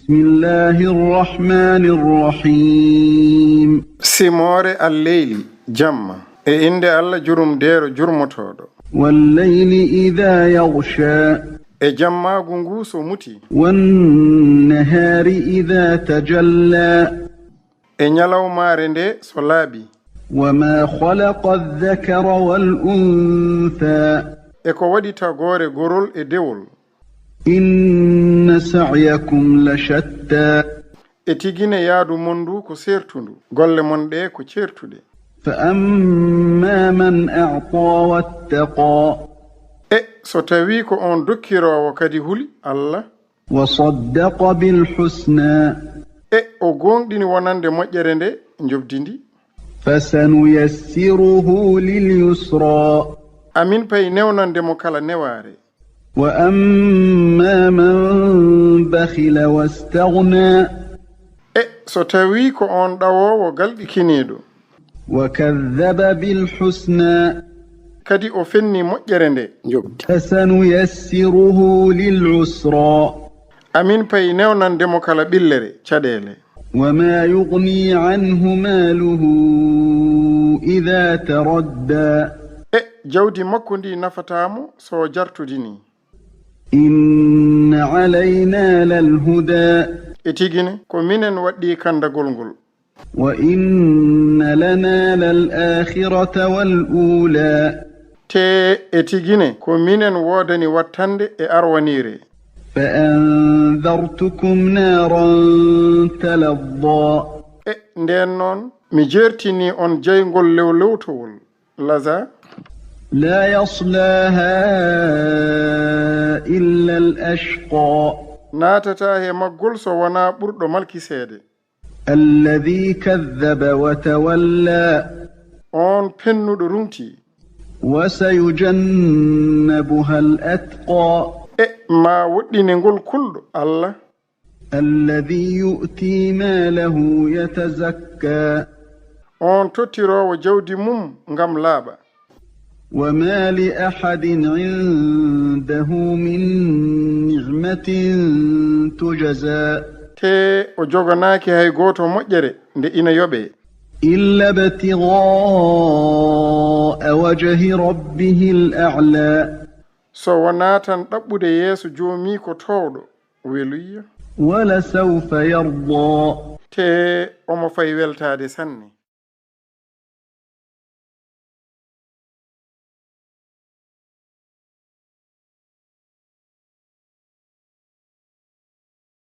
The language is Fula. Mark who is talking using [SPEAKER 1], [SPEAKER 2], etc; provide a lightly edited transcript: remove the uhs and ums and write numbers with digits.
[SPEAKER 1] بسم الله الرحمن الرحيم
[SPEAKER 2] simore alleyli jamma e inde Allah jurumdero jurmotoɗo
[SPEAKER 1] والليل إذا يغشى
[SPEAKER 2] e jammagu ngu so muti
[SPEAKER 1] والنهار إذا تجلى
[SPEAKER 2] e nyalawmare nde so laaɓi
[SPEAKER 1] وما خلق الذكر والأنثى
[SPEAKER 2] e ko waɗi tagore gorol e dewol
[SPEAKER 1] إن سعيكم لشتى
[SPEAKER 2] e tigine yaadu mon ndu ko sertundu golle mon ɗe ko certuɗe
[SPEAKER 1] فأما من أعطى واتقى
[SPEAKER 2] e so tawi ko on dokkirowo kadi huli Allah
[SPEAKER 1] وصدق بالحسنى
[SPEAKER 2] e o gonɗini wonande moƴƴere nde jobdindi
[SPEAKER 1] فسنيسره لليسرى
[SPEAKER 2] amin pay newnande mo kala neware
[SPEAKER 1] وأما من بخل واستغنى
[SPEAKER 2] e so tawi ko on ɗawowo galɗikiniɗo
[SPEAKER 1] وكذب بالحسنى
[SPEAKER 2] kadi o fenni moƴƴere nde jobdi
[SPEAKER 1] فسنيسره للعسرى
[SPEAKER 2] amin pay newnande mo kala ɓillere caɗele
[SPEAKER 1] وما يغني عنه ماله إذا تردى
[SPEAKER 2] e jawdi makko ndi nafatamo so jartudini
[SPEAKER 1] إن علينا للهدى
[SPEAKER 2] e tigine ko minen waɗɗi kandagol ngol
[SPEAKER 1] وإن لنا للآخرة والأولى
[SPEAKER 2] te e tigine ko minen wodani wattande e arwanire
[SPEAKER 1] فأنذرتكم نارا تلظى
[SPEAKER 2] e nden noon mi jertini on jeygol lewlewtowol laza
[SPEAKER 1] لا يصلاها إلا الأشقى
[SPEAKER 2] natata he maggol so wona ɓurɗo malkiseede
[SPEAKER 1] الذي كذب وتولى
[SPEAKER 2] on pennuɗo rumti
[SPEAKER 1] وسيجنبها الأتقى
[SPEAKER 2] e ma woɗɗine ngol kulɗo Allah
[SPEAKER 1] الذي يؤتي ماله يتزكى
[SPEAKER 2] on tottirowo jawdi mum ngam laaɓa
[SPEAKER 1] وما لأحد عنده من نعمة تجزى
[SPEAKER 2] te o joganaaki hay gooto moƴƴere nde ina yoɓe
[SPEAKER 1] إلا ابتغاء وجه ربه الأعلى
[SPEAKER 2] so wona tan ɗaɓɓude yeeso joomi ko towɗo weluyya
[SPEAKER 1] ولسوف يرضى
[SPEAKER 2] te omo fay weltaade sanne